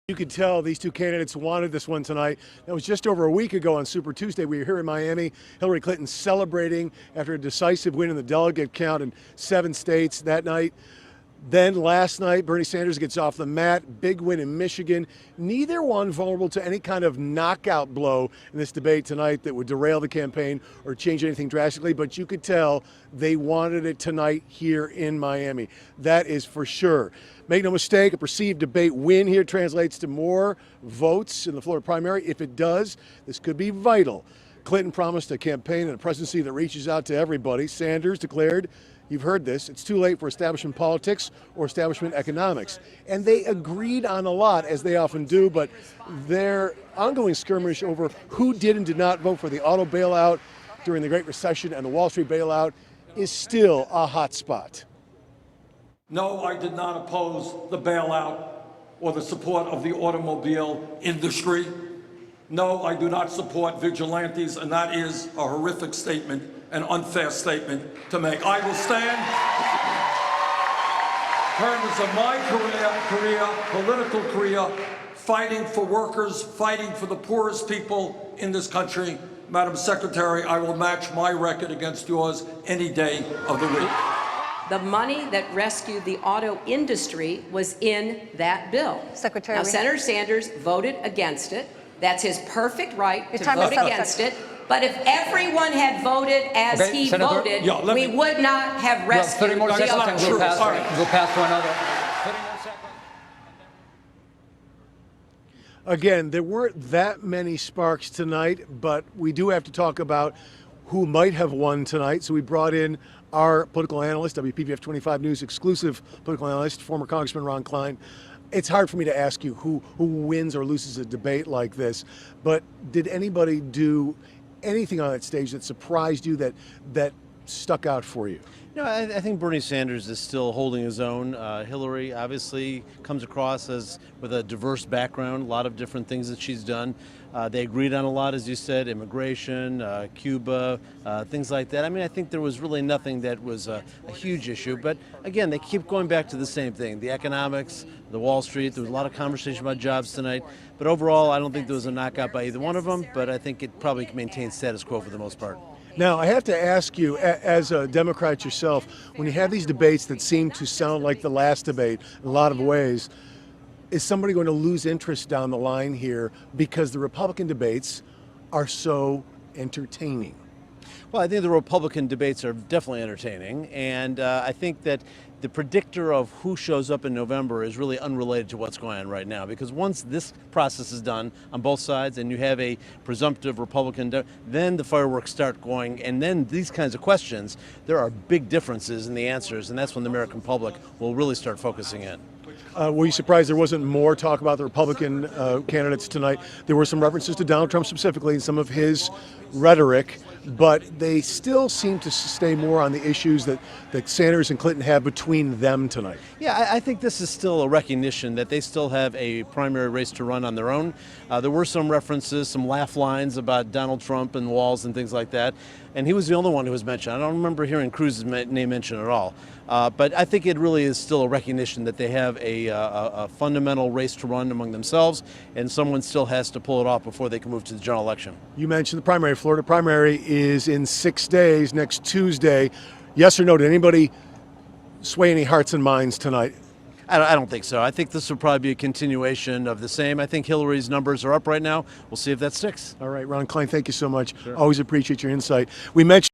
You could tell these two candidates wanted this one tonight. That was just over a week ago on Super Tuesday. We were here in Miami. Hillary Clinton celebrating after a decisive win in the delegate count in 7 states that night. Then last night, Bernie Sanders gets off the mat. Big win in Michigan. Neither one vulnerable to any kind of knockout blow in this debate tonight that would derail the campaign or change anything drastically. But you could tell they wanted it tonight here in Miami. That is for sure. Make no mistake, a perceived debate win here translates to more votes in the Florida primary. If it does, this could be vital. Clinton promised a campaign and a presidency that reaches out to everybody. Sanders declared, you've heard this, it's too late for establishment politics or establishment economics. And they agreed on a lot, as they often do, but their ongoing skirmish over who did and did not vote for the auto bailout during the Great Recession and the Wall Street bailout is still a hot spot. No, I did not oppose the bailout or the support of the automobile industry. No, I do not support vigilantes, and that is a horrific statement, an unfair statement to make. I will stand in terms of my political career, fighting for workers, fighting for the poorest people in this country. Madam Secretary, I will match my record against yours any day of the week. The money that rescued the auto industry was in that bill. Secretary, now, Senator Sanders voted against it. That's his perfect right to vote against it. But if everyone had voted as he voted, we would not have rescued the auto industry. Go past one other. Again, there weren't that many sparks tonight, but we do have to talk about who might have won tonight. So we brought in our political analyst, WPVF 25 News exclusive political analyst, former Congressman Ron Klein. It's hard for me to ask you who wins or loses a debate like this, but did anybody do anything on that stage that surprised you, that stuck out for you? No, I think Bernie Sanders is still holding his own. Hillary obviously comes across as with a diverse background, a lot of different things that she's done. They agreed on a lot, as you said, immigration, Cuba, things like that. I mean, I think there was really nothing that was a huge issue. But again, they keep going back to the same thing, the economics, the Wall Street. There was a lot of conversation about jobs tonight. But overall, I don't think there was a knockout by either one of them, but I think it probably maintains status quo for the most part. Now, I have to ask you, as a Democrat yourself, when you have these debates that seem to sound like the last debate in a lot of ways, is somebody going to lose interest down the line here because the Republican debates are so entertaining? Well, I think the Republican debates are definitely entertaining, and I think that the predictor of who shows up in November is really unrelated to what's going on right now, because once this process is done on both sides and you have a presumptive Republican, then the fireworks start going, and then these kinds of questions, there are big differences in the answers, and that's when the American public will really start focusing in. Were you surprised there wasn't more talk about the Republican candidates tonight? There were some references to Donald Trump specifically in some of his rhetoric, but they still seem to stay more on the issues that Sanders and Clinton have between them tonight. Yeah, I think this is still a recognition that they still have a primary race to run on their own. There were some references, some laugh lines about Donald Trump and walls and things like that, and he was the only one who was mentioned. I don't remember hearing Cruz's name mentioned at all. But I think it really is still a recognition that they have a fundamental race to run among themselves, and someone still has to pull it off before they can move to the general election. You mentioned the primary. Florida primary is in 6 days, next Tuesday. Yes or no, did anybody sway any hearts and minds tonight? I don't think so. I think this will probably be a continuation of the same. I think Hillary's numbers are up right now. We'll see if that sticks. All right, Ron Klein, thank you so much. Sure. Always appreciate your insight. We mentioned